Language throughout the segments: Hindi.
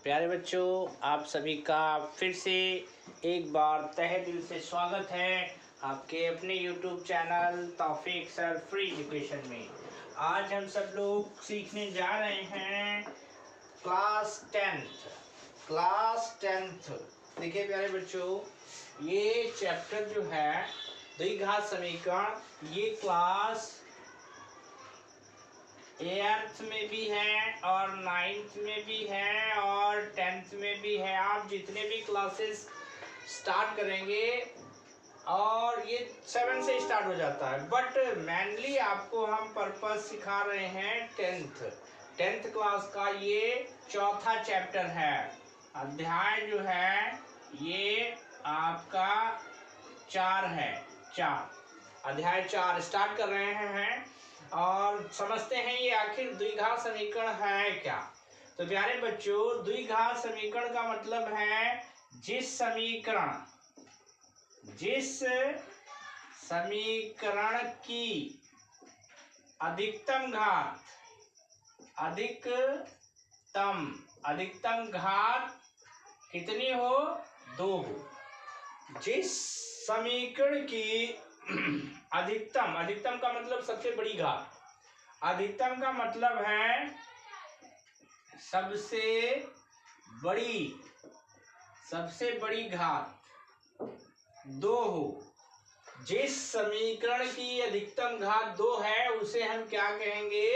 प्यारे बच्चों, आप सभी का फिर से एक बार तहे दिल से स्वागत है आपके अपने YouTube चैनल तौफीक सर फ्री एजुकेशन में। आज हम सब लोग सीखने जा रहे हैं क्लास 10th। देखिए प्यारे बच्चों, ये चैप्टर जो है द्विघात समीकरण, ये क्लास 8th में भी है और 9th में भी है और 10th में भी है। आप जितने भी क्लासेस स्टार्ट करेंगे, और ये 7 से स्टार्ट हो जाता है, बट मेनली आपको हम पर्पस सिखा रहे हैं 10th क्लास का। ये चौथा चैप्टर है। अध्याय जो है ये आपका 4 है। अध्याय 4 स्टार्ट कर रहे हैं और समझते हैं ये आखिर द्विघात समीकरण है क्या। तो प्यारे बच्चों, द्विघात समीकरण का मतलब है जिस समीकरण की अधिकतम घात कितनी हो, 2 हो। जिस समीकरण की अधिकतम का मतलब सबसे बड़ी घात, अधिकतम का मतलब है सबसे बड़ी घात 2 हो। जिस समीकरण की अधिकतम घात 2 है उसे हम क्या कहेंगे,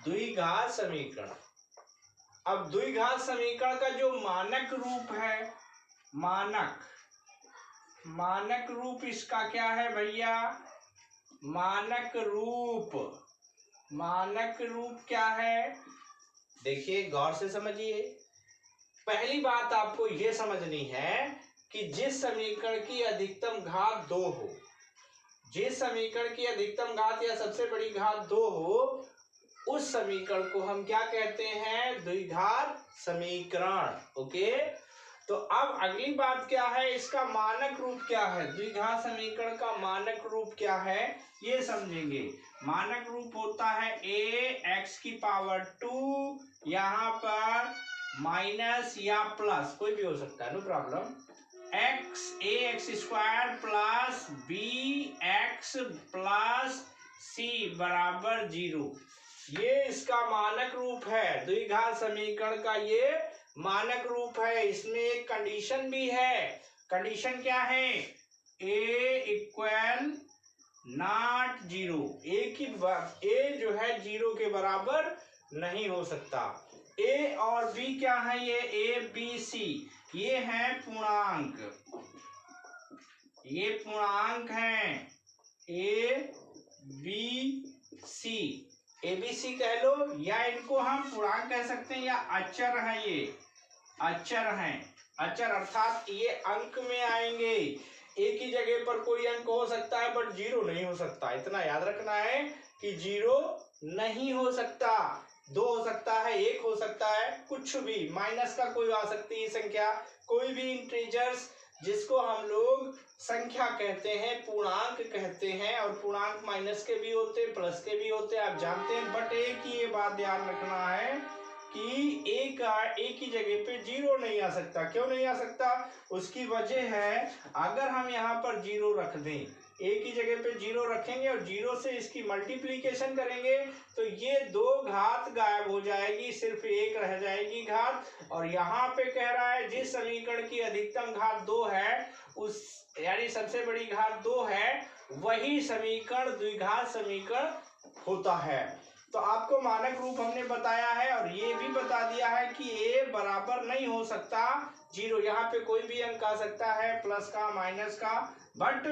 द्विघात समीकरण। अब द्विघात समीकरण का जो मानक रूप है, मानक रूप इसका क्या है भैया, मानक रूप क्या है, देखिए गौर से समझिए। पहली बात आपको यह समझनी है कि जिस समीकरण की अधिकतम घात 2 हो, जिस समीकरण की अधिकतम घात या सबसे बड़ी घात 2 हो, उस समीकरण को हम क्या कहते हैं, द्विघात समीकरण। ओके, तो अब अगली बात क्या है, इसका मानक रूप क्या है, द्विघात समीकरण का मानक रूप क्या है ये समझेंगे। मानक रूप होता है ax⁴, यहाँ पर माइनस या प्लस कोई भी हो सकता है, no problem, ax² plus bx plus c बराबर 0। ये इसका मानक रूप है, द्विघात समीकरण का ये मानक रूप है। इसमें एक कंडीशन भी है। कंडीशन क्या है, a = 0, a जो है 0 के बराबर नहीं हो सकता। a और b क्या है, ये a b c ये है पूर्णांक, ये पूर्णांक हैं a b c, ABC कह लो, या इनको हम पूर्णांक कह सकते हैं, या अचर है, ये अचर हैं। अचर अर्थात ये अंक में आएंगे। एक ही जगह पर कोई अंक हो सकता है बट 0 नहीं हो सकता। इतना याद रखना है कि 0 नहीं हो सकता, 2 हो सकता है, 1 हो सकता है, कुछ भी, माइनस का कोई आ सकती है संख्या, कोई भी इंटीजर्स जिसको हम लोग संख्या कहते हैं, पूर्णांक कहते हैं, और पूर्णांक माइनस के भी होते हैं, प्लस के भी होते हैं, आप जानते हैं। बट एक ही ये बात ध्यान रखना है कि एक ही जगह पे 0 नहीं आ सकता। क्यों नहीं आ सकता, उसकी वजह है, अगर हम यहाँ पर 0 रख दें, एक ही जगह पे 0 रखेंगे और 0 से इसकी मल्टीप्लीकेशन करेंगे तो ये 2 घात गायब हो जाएगी, सिर्फ 1 रह जाएगी घात। और यहाँ पे कह रहा है जिस समीकरण की अधिकतम घात 2 है, उस यानी सबसे बड़ी घात 2 है, वही समीकरण द्विघात समीकरण होता है। तो आपको मानक रूप हमने बताया है और ये भी बता दिया है कि a बराबर नहीं हो सकता 0। यहाँ पे कोई भी अंक आ सकता है, प्लस का, माइनस का, बट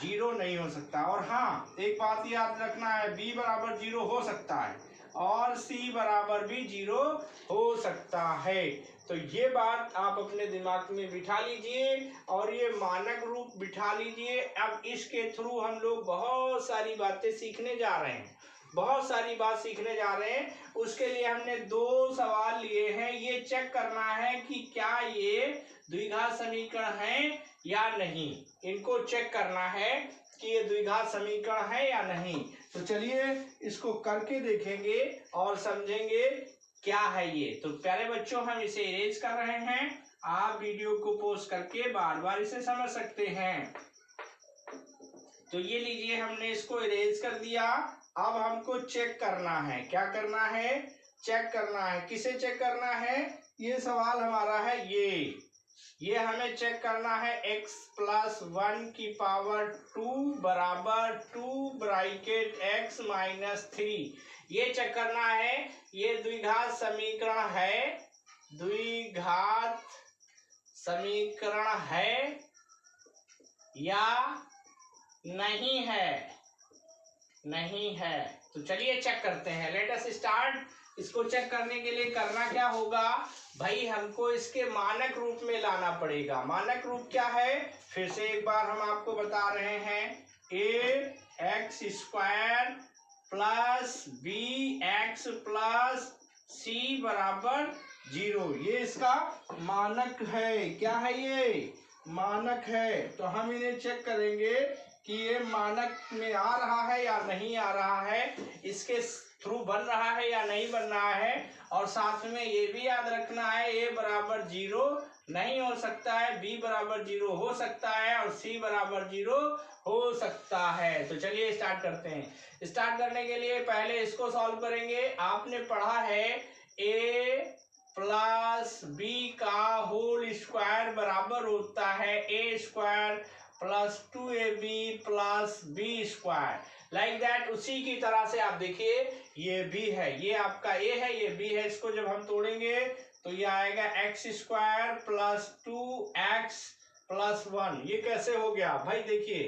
0 नहीं हो सकता। और हाँ, एक बात याद रखना है, b बराबर 0 हो सकता है और c बराबर भी 0 हो सकता है। तो ये बात आप अपने दिमाग में बिठा लीजिए और ये मानक रूप बिठा लीजिए। अब इसके थ्रू हम लोग बहुत सारी बातें सीखने जा रहे हैं, बहुत सारी बात सीखने जा रहे हैं। उसके लिए हमने 2 सवाल लिए हैं, ये चेक करना है कि क्या ये द्विघात समीकरण है या नहीं। इनको चेक करना है कि ये द्विघात समीकरण है या नहीं। तो चलिए इसको करके देखेंगे और समझेंगे क्या है ये। तो प्यारे बच्चों हम इसे इरेज कर रहे हैं, आप वीडियो को पॉज करके बार बार इसे समझ सकते हैं। तो ये लीजिए हमने इसको इरेज कर दिया। अब हमको चेक करना है, क्या करना है, चेक करना है। किसे चेक करना है, ये सवाल हमारा है। ये हमें चेक करना है x प्लस 1 की पावर 2 बराबर 2 ब्रैकेट x माइनस 3। ये चेक करना है ये द्विघात समीकरण है, द्विघात समीकरण है या नहीं है, नहीं है। तो चलिए चेक करते हैं, लेट अस स्टार्ट। इसको चेक करने के लिए करना क्या होगा भाई, हमको इसके मानक रूप में लाना पड़ेगा। मानक रूप क्या है, फिर से एक बार हम आपको बता रहे हैं, ax square plus bx plus c बराबर 0। ये इसका मानक है। क्या है ये, मानक है। तो हम इन्हें चेक करेंगे कि ये मानक में आ रहा है या नहीं आ रहा है, इसके थ्रू बन रहा है या नहीं बन रहा है। और साथ में ये भी याद रखना है a बराबर 0 नहीं हो सकता है, b बराबर 0 हो सकता है और c बराबर 0 हो सकता है। तो चलिए स्टार्ट करते हैं। स्टार्ट करने के लिए पहले इसको सॉल्व करेंगे। आपने पढ़ा है a प्लस b का होल स्क्वायर बराबर होता है a square plus 2ab plus b square, like that. उसी की तरह से आप देखिए ये b है, ये आपका a है, ये b है। इसको जब हम तोड़ेंगे तो ये आएगा x square plus 2x plus 1। ये कैसे हो गया भाई, देखिए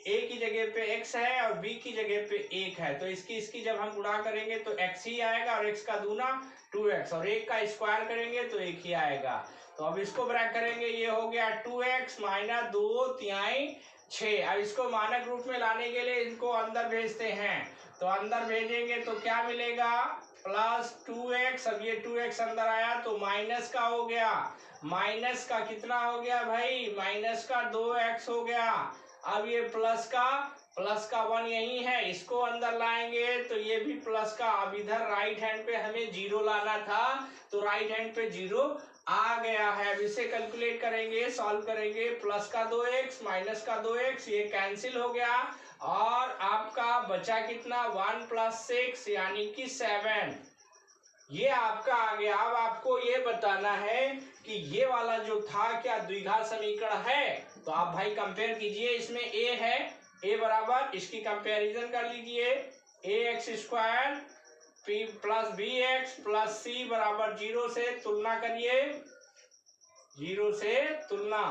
a की जगह पे x है और b की जगह पे 1 है, तो इसकी जब हम गुणा करेंगे तो x ही आएगा और x का दूना 2x, और 1 का स्क्वायर करेंगे तो 1 ही आएगा। तो अब इसको ब्रैक करेंगे, ये हो गया 2x माइनस 2 तिहाई 6। अब इसको मानक रूप में लाने के लिए इनको अंदर भेजते हैं। तो अंदर भेजेंगे तो क्या मिलेगा, प्लस 2x। अब ये 2x अंदर आया तो माइनस का हो गया, माइनस का कितना हो गया भाई, माइनस का 2x हो गया। अब ये प्लस का 1 यही है, इसको अंदर लाएंगे तो ये भी प्लस का। अब इधर राइट हैंड पे हमें 0 लाना था तो राइट हैंड पे 0 आ गया है। अब इसे कैलकुलेट करेंगे, सॉल्व करेंगे। प्लस का 2x माइनस का 2x ये कैंसिल हो गया और आपका बचा कितना, 1 प्लस 6 यानी कि 7। ये आपका आ गया। अब आपको ये बताना है कि ये वाला जो था क्या द्विघात समीकरण है। तो आप भाई कंपेयर कीजिए, इसमें a है, a बराबर, इसकी कंपैरिजन कर लीजिए, ax square plus bx plus c बराबर 0 से तुलना करिए, 0 से तुलना।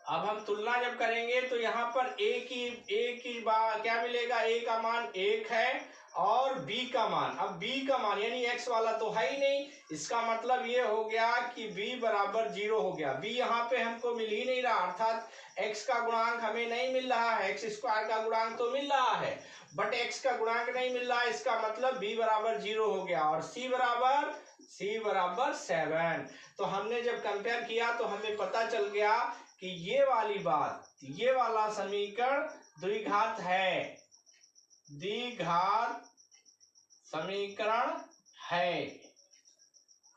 अब हम तुलना जब करेंगे तो यहाँ पर a की क्या मिलेगा, a का मान 1 है और b का मान, अब b का मान यानी x वाला तो है ही नहीं, इसका मतलब ये हो गया कि b बराबर 0 हो गया। b यहाँ पे हमको मिल ही नहीं रहा, अर्थात x का गुणांक हमें नहीं मिल रहा है। x स्क्वायर का गुणांक तो मिल रहा है बट x का गुणांक नहीं मिल रहा है, इसका मतलब b बराबर 0 हो गया। और c बराबर 7। तो हमने जब कंपेयर किया तो हमें पता चल गया कि ये वाली बात, ये वाला समीकरण द्विघात है, द्विघात समीकरण है।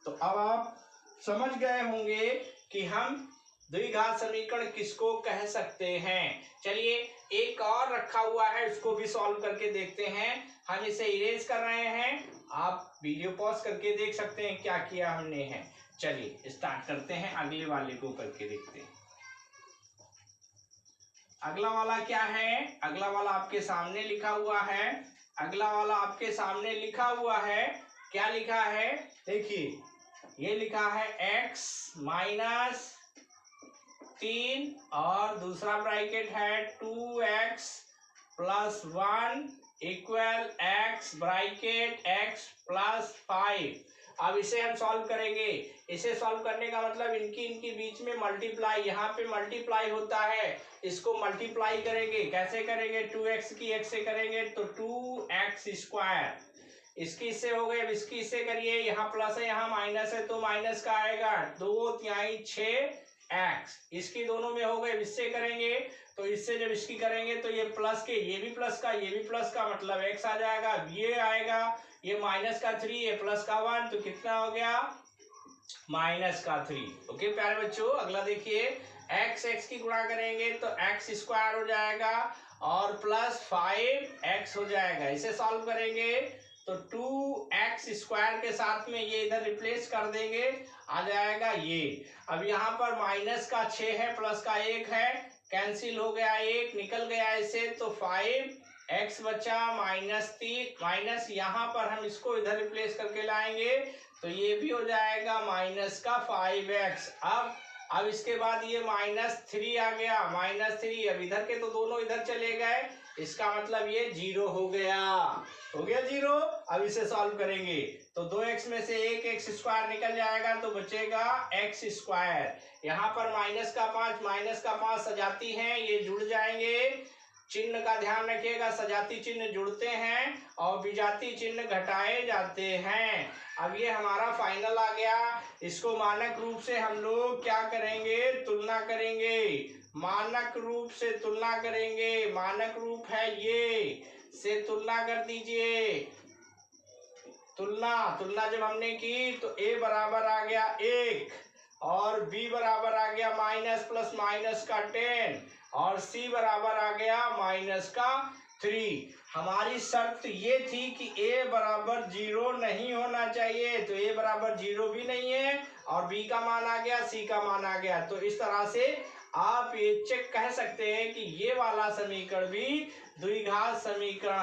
तो अब आप समझ गए होंगे कि हम द्विघात समीकरण किसको कह सकते हैं। चलिए एक और रखा हुआ है, उसको भी सॉल्व करके देखते हैं। हम इसे इरेज कर रहे हैं, आप वीडियो पॉज करके देख सकते हैं क्या किया हमने है। चलिए स्टार्ट करते हैं, अगले वाले को करके देखते हैं। अगला वाला क्या है, अगला वाला आपके सामने लिखा हुआ है, अगला वाला आपके सामने लिखा हुआ है। क्या लिखा है, देखिए ये लिखा है x माइनस 3 और दूसरा ब्रैकेट है 2x plus 1 equal x bracket x plus 5। अब इसे हम सॉल्व करेंगे। इसे सॉल्व करने का मतलब इनकी बीच में मल्टीप्लाई, यहाँ पे मल्टीप्लाई होता है, इसको मल्टीप्लाई करेंगे। कैसे करेंगे, 2x की x से करेंगे तो 2x स्क्वायर, इसकी इससे हो गए, इसकी इससे करिए, यहाँ प्लस है यहाँ माइनस है तो माइनस का आएगा 2 तिहाई 6x, इसकी दोनों में हो गए, इससे करेंगे तो इससे जब इसकी करेंगे तो ये प्लस के, ये भी प्लस का, ये भी प्लस का, मतलब x आ जाएगा, ये आएगा, ये माइनस का 3, ये प्लस का 1, तो कितना हो गया माइनस का 3। ओके प्यारे बच्चों, अगला देखिए x की गुणा करेंगे तो x स्क्वायर हो जाएगा और प्लस 5x हो जाएगा। इसे सॉल्व करेंगे तो 2x स्क्वायर के साथ में ये इधर रिप्लेस कर देंगे, आ जाएगा ये। अब यहाँ पर माइनस का 6 है, प्लस का 1 है, कैंसिल हो गया, 1 निकल गया इसे, तो 5x बचा -3, माइनस यहाँ पर हम इसको इधर रिप्लेस करके लाएंगे तो ये भी हो जाएगा माइनस का 5x। अब इसके बाद ये -3 आ गया, -3, अब इधर के तो दोनों इधर चले गए, इसका मतलब ये 0 हो गया 0। अब इसे सॉल्व करेंगे तो 2x में से 1 x स्क्वायर निकल जाएगा तो बचेगा x स्क्वायर। यहाँ पर माइनस का 5 सजाती हैं, ये जुड़ जाएंगे। चिन्ह का ध्यान रखिएगा, सजाती चिन्ह जुड़ते हैं और विजाती चिन्ह घटाए जाते हैं। अब ये हमारा फाइनल आ गया। इसको मानक रूप से हम लोग क्या करेंगे, तुलना करेंगे। मानक रूप से तुलना करेंगे, मानक रूप है ये, से तुलना कर दीजिए। तुलना जब हमने की तो a बराबर आ गया 1 और b बराबर आ गया माइनस प्लस माइनस का 10 और c बराबर आ गया माइनस का 3। हमारी शर्त ये थी कि a बराबर 0 नहीं होना चाहिए, तो a बराबर 0 भी नहीं है और b का मान आ गया, c का मान आ गया। तो इस तरह से आप ये चेक कह सकते हैं कि ये वाला समीकरण भी द्विघात समीकरण